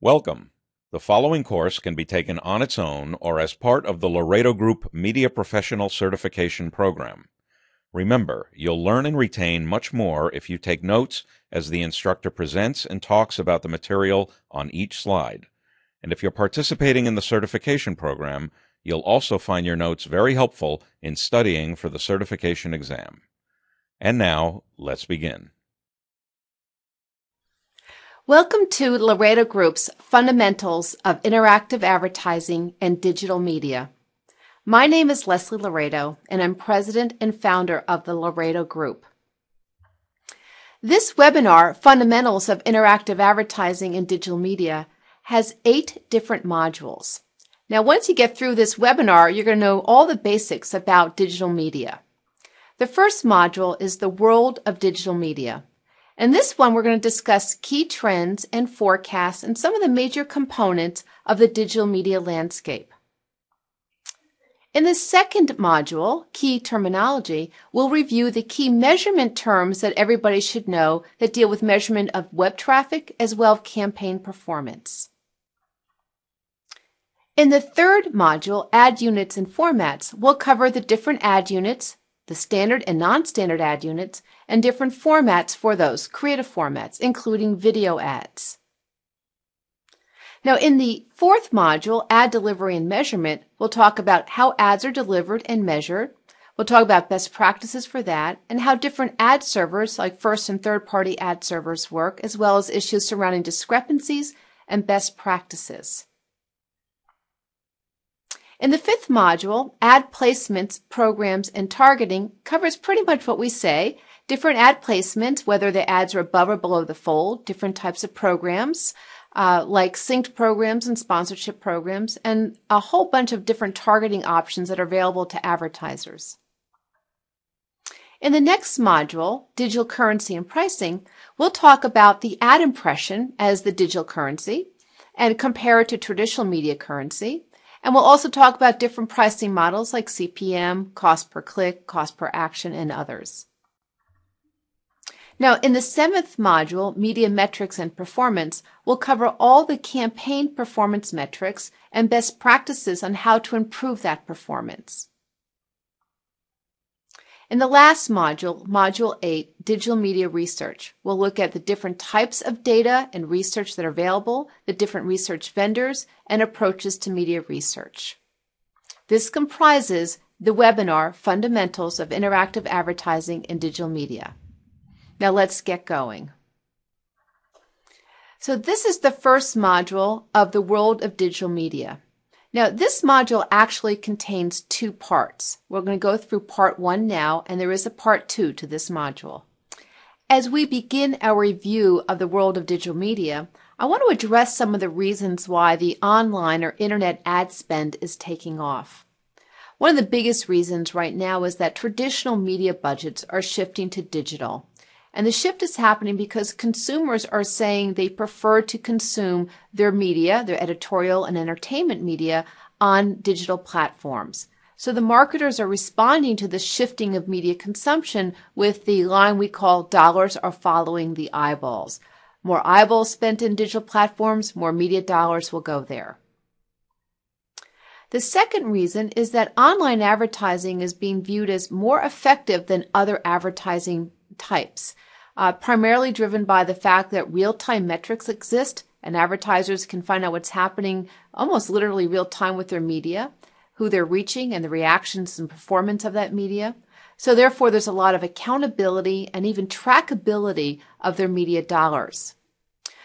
Welcome. The following course can be taken on its own or as part of the Laredo Group Media Professional Certification Program. Remember, you'll learn and retain much more if you take notes as the instructor presents and talks about the material on each slide. And if you're participating in the certification program, you'll also find your notes very helpful in studying for the certification exam. And now, let's begin. Welcome to Laredo Group's Fundamentals of Interactive Advertising and Digital Media. My name is Leslie Laredo, and I'm president and founder of the Laredo Group. This webinar, Fundamentals of Interactive Advertising and Digital Media, has 8 different modules. Now, once you get through this webinar, you're going to know all the basics about digital media. The first module is the world of digital media. In this one, we're going to discuss key trends and forecasts and some of the major components of the digital media landscape. In the second module, Key Terminology, we'll review the key measurement terms that everybody should know that deal with measurement of web traffic as well as campaign performance. In the third module, Ad Units and Formats, we'll cover the different ad units, the standard and non-standard ad units, and different formats for those, creative formats, including video ads. Now, in the fourth module, Ad Delivery and Measurement, we'll talk about how ads are delivered and measured. We'll talk about best practices for that and how different ad servers, like first and third-party ad servers, work, as well as issues surrounding discrepancies and best practices. In the fifth module, Ad Placements, Programs, and Targeting covers pretty much what we say, different ad placements, whether the ads are above or below the fold, different types of programs, like synced programs and sponsorship programs, and a whole bunch of different targeting options that are available to advertisers. In the next module, Digital Currency and Pricing, we'll talk about the ad impression as the digital currency and compare it to traditional media currency. And we'll also talk about different pricing models like CPM, cost per click, cost per action, and others. Now, in the seventh module, Media Metrics and Performance, we'll cover all the campaign performance metrics and best practices on how to improve that performance. In the last module, Module 8, Digital Media Research, we'll look at the different types of data and research that are available, the different research vendors, and approaches to media research. This comprises the webinar, Fundamentals of Interactive Advertising and Digital Media. Now let's get going. So this is the first module of the world of digital media. Now, this module actually contains 2 parts. We're going to go through part 1 now, and there is a part 2 to this module. As we begin our review of the world of digital media, I want to address some of the reasons why the online or internet ad spend is taking off. One of the biggest reasons right now is that traditional media budgets are shifting to digital. And the shift is happening because consumers are saying they prefer to consume their media, their editorial and entertainment media, on digital platforms. So the marketers are responding to the shifting of media consumption with the line we call dollars are following the eyeballs. More eyeballs spent in digital platforms, more media dollars will go there. The second reason is that online advertising is being viewed as more effective than other advertising types, primarily driven by the fact that real-time metrics exist and advertisers can find out what's happening almost literally real-time with their media, who they're reaching and the reactions and performance of that media. So therefore, there's a lot of accountability and even trackability of their media dollars.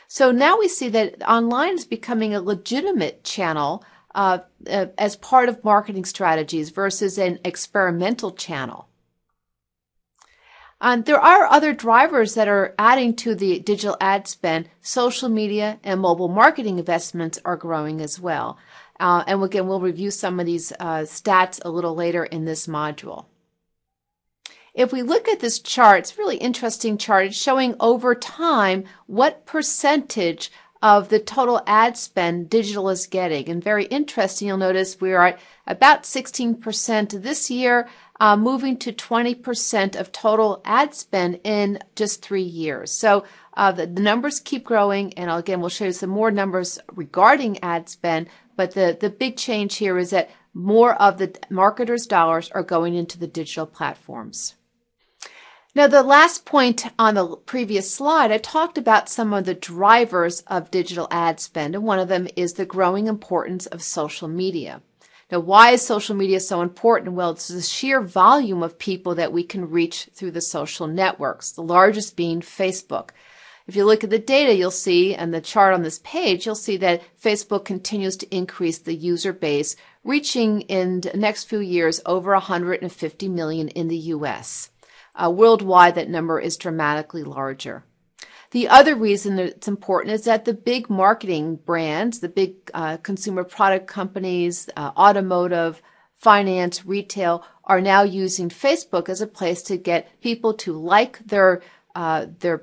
So now we see that online is becoming a legitimate channel as part of marketing strategies versus an experimental channel. There are other drivers that are adding to the digital ad spend. Social media and mobile marketing investments are growing as well. And again, we'll review some of these stats a little later in this module. If we look at this chart, it's a really interesting chart. It's showing over time what percentage of the total ad spend digital is getting. And very interesting, you'll notice we are at about 16% this year, moving to 20% of total ad spend in just 3 years. So The numbers keep growing, and again, we'll show you some more numbers regarding ad spend, but the big change here is that more of the marketers' dollars are going into the digital platforms. Now, the last point on the previous slide, I talked about some of the drivers of digital ad spend, and one of them is the growing importance of social media. Now, why is social media so important? Well, it's the sheer volume of people that we can reach through the social networks, the largest being Facebook. If you look at the data, you'll see, and the chart on this page, you'll see that Facebook continues to increase the user base, reaching in the next few years over 150 million in the U.S. Worldwide, that number is dramatically larger. The other reason that it's important is that the big marketing brands, the big consumer product companies, automotive, finance, retail, are now using Facebook as a place to get people to like their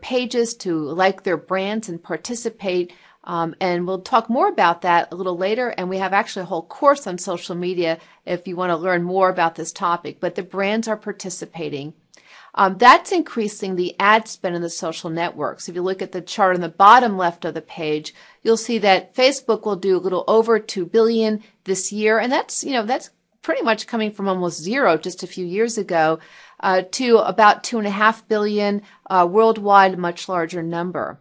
pages, to like their brands and participate. And we'll talk more about that a little later. And we have actually a whole course on social media if you want to learn more about this topic. But the brands are participating. That's increasing the ad spend in the social networks. If you look at the chart on the bottom left of the page, you'll see that Facebook will do a little over $2 billion this year. And that's pretty much coming from almost zero just a few years ago, to about $2.5 billion worldwide, a much larger number.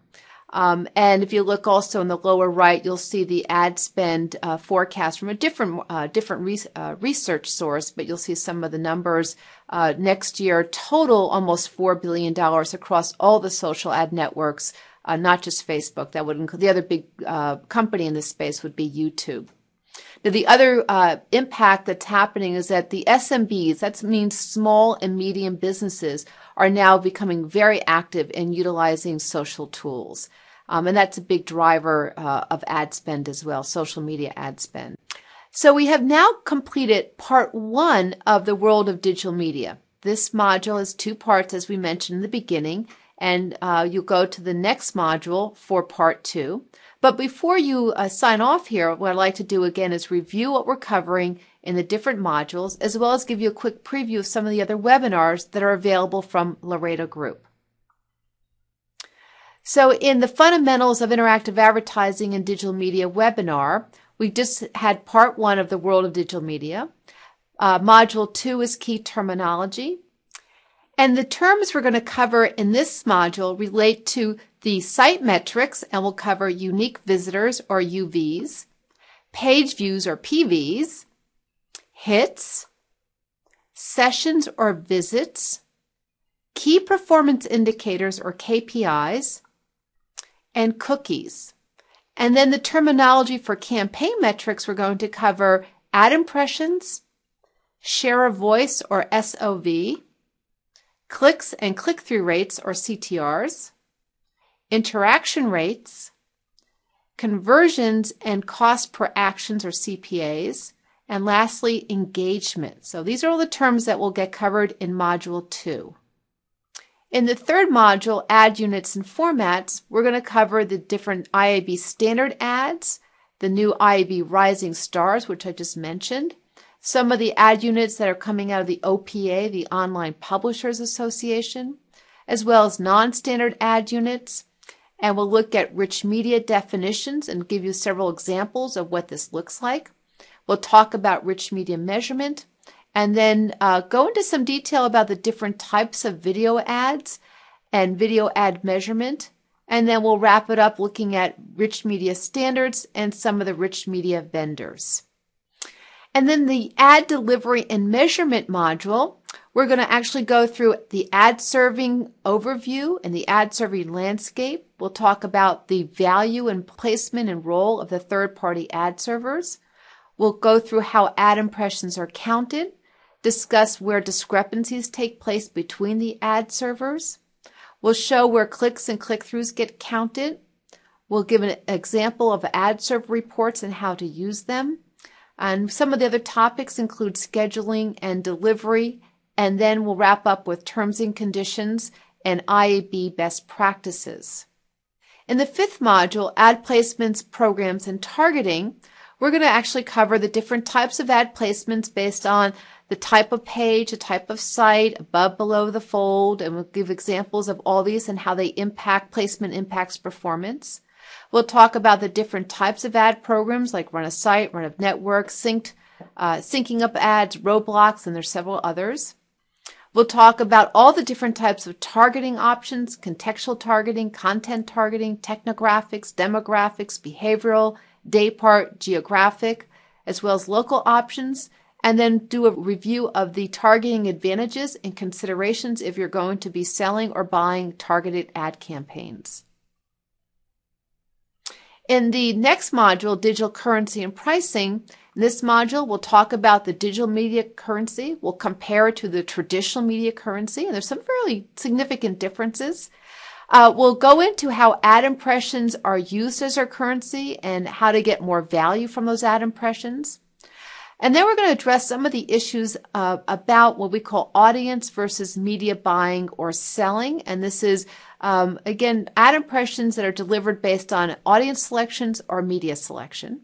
And if you look also in the lower right, you'll see the ad spend forecast from a different research source, but you'll see some of the numbers next year. Total almost $4 billion across all the social ad networks, not just Facebook. That would include the other big company in this space would be YouTube. Now, the other impact that's happening is that the SMBs, that means small and medium businesses, are now becoming very active in utilizing social tools. And that's a big driver of ad spend as well, social media ad spend. So we have now completed part one of the world of digital media. This module is two parts, as we mentioned in the beginning, and you'll go to the next module for part two. But before you sign off here, what I'd like to do again is review what we're covering in the different modules, as well as give you a quick preview of some of the other webinars that are available from Laredo Group. So in the Fundamentals of Interactive Advertising and Digital Media webinar, we just had part one of the world of digital media. Module 2 is key terminology. And the terms we're going to cover in this module relate to the site metrics, and we'll cover unique visitors or UVs, page views or PVs, hits, sessions or visits, key performance indicators or KPIs, and cookies. And then the terminology for campaign metrics, we're going to cover ad impressions, share of voice or SOV, clicks and click-through rates or CTRs, interaction rates, conversions and cost per actions or CPAs, and lastly, engagement. So these are all the terms that will get covered in Module 2. In the third module, Ad Units and Formats, we're going to cover the different IAB standard ads, the new IAB Rising Stars, which I just mentioned, some of the ad units that are coming out of the OPA, the Online Publishers Association, as well as non-standard ad units. And we'll look at rich media definitions and give you several examples of what this looks like. We'll talk about rich media measurement, and then go into some detail about the different types of video ads and video ad measurement. And then we'll wrap it up looking at rich media standards and some of the rich media vendors. And then the ad delivery and measurement module, we're going to actually go through the ad serving overview and the ad serving landscape. We'll talk about the value and placement and role of the third-party ad servers. We'll go through how ad impressions are counted, discuss where discrepancies take place between the ad servers. We'll show where clicks and click-throughs get counted. We'll give an example of ad server reports and how to use them. And some of the other topics include scheduling and delivery, and then we'll wrap up with terms and conditions and IAB best practices. In the fifth module, Ad Placements, Programs, and Targeting, we're going to actually cover the different types of ad placements based on the type of page, the type of site, above, below the fold, and we'll give examples of all these and how they impact, placement impacts performance. We'll talk about the different types of ad programs like run a site, run a network, syncing up ads, roadblocks, and there's several others. We'll talk about all the different types of targeting options, contextual targeting, content targeting, technographics, demographics, behavioral, daypart, geographic, as well as local options, and then do a review of the targeting advantages and considerations if you're going to be selling or buying targeted ad campaigns. In the next module, Digital Currency and Pricing, in this module, we'll talk about the digital media currency. We'll compare it to the traditional media currency, and there's some fairly significant differences. We'll go into how ad impressions are used as our currency and how to get more value from those ad impressions. And then we're going to address some of the issues about what we call audience versus media buying or selling. And this is, again, ad impressions that are delivered based on audience selections or media selection.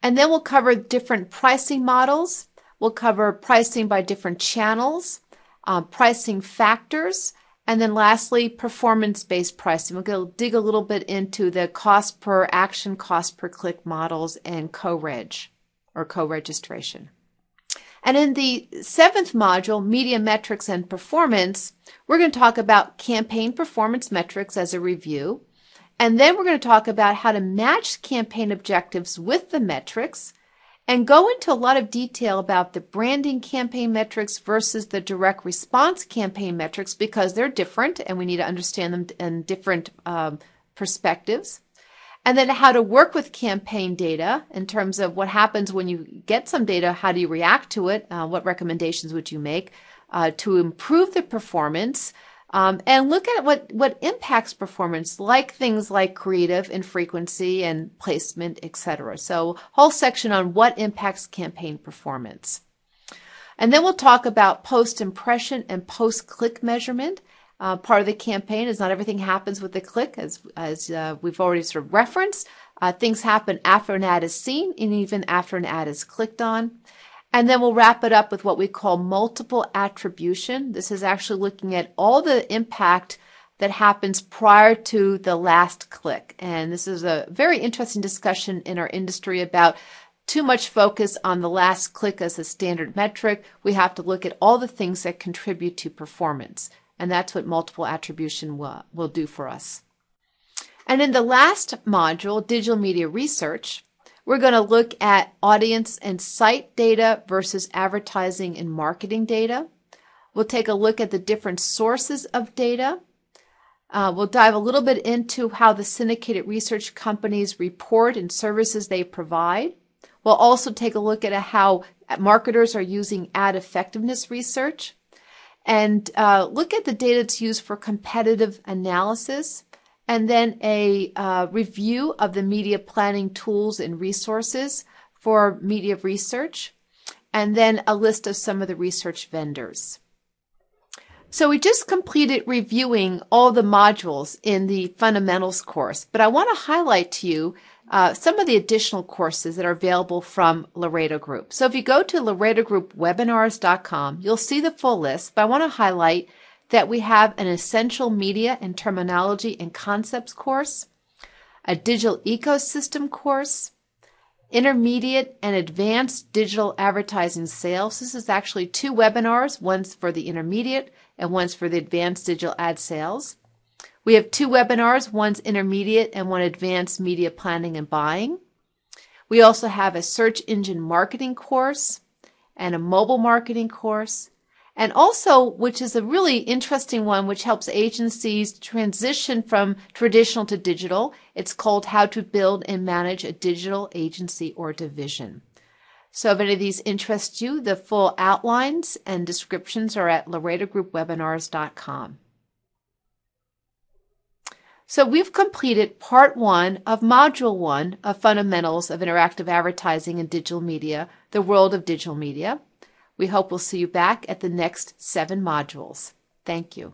And then we'll cover different pricing models. We'll cover pricing by different channels, pricing factors, and then lastly, performance-based pricing. We'll go dig a little bit into the cost per action, cost per click models and co-reg or co-registration. And in the 7th module, Media Metrics and Performance, we're going to talk about campaign performance metrics as a review. And then we're going to talk about how to match campaign objectives with the metrics and go into a lot of detail about the branding campaign metrics versus the direct response campaign metrics because they're different and we need to understand them in different perspectives. And then how to work with campaign data in terms of what happens when you get some data, how do you react to it, what recommendations would you make to improve the performance, and look at what impacts performance, like things like creative and frequency and placement, etc. So whole section on what impacts campaign performance. And then we'll talk about post-impression and post-click measurement. Part of the campaign is not everything happens with the click, as we've already sort of referenced. Things happen after an ad is seen and even after an ad is clicked on. And then we'll wrap it up with what we call multiple attribution. This is actually looking at all the impact that happens prior to the last click. And this is a very interesting discussion in our industry about too much focus on the last click as a standard metric. We have to look at all the things that contribute to performance. And that's what multiple attribution will do for us. And in the last module, Digital Media Research, we're going to look at audience and site data versus advertising and marketing data. We'll take a look at the different sources of data. We'll dive a little bit into how the syndicated research companies report and services they provide. We'll also take a look at how marketers are using ad effectiveness research and look at the data that's used for competitive analysis, and then a review of the media planning tools and resources for media research, and then a list of some of the research vendors. So we just completed reviewing all the modules in the fundamentals course, but I want to highlight to you some of the additional courses that are available from Laredo Group. So if you go to laredogroupwebinars.com, you'll see the full list, but I want to highlight that we have an Essential Media and Terminology and Concepts course, a Digital Ecosystem course, Intermediate and Advanced Digital Advertising Sales. This is actually 2 webinars, one's for the intermediate and one's for the advanced digital ad sales. We have 2 webinars, one's intermediate and one advanced media planning and buying. We also have a search engine marketing course and a mobile marketing course. And also, which is a really interesting one, which helps agencies transition from traditional to digital. It's called How to Build and Manage a Digital Agency or Division. So if any of these interest you, the full outlines and descriptions are at laredogroupwebinars.com. So we've completed part 1 of module 1 of Fundamentals of Interactive Advertising and Digital Media, the World of Digital Media. We hope we'll see you back at the next 7 modules. Thank you.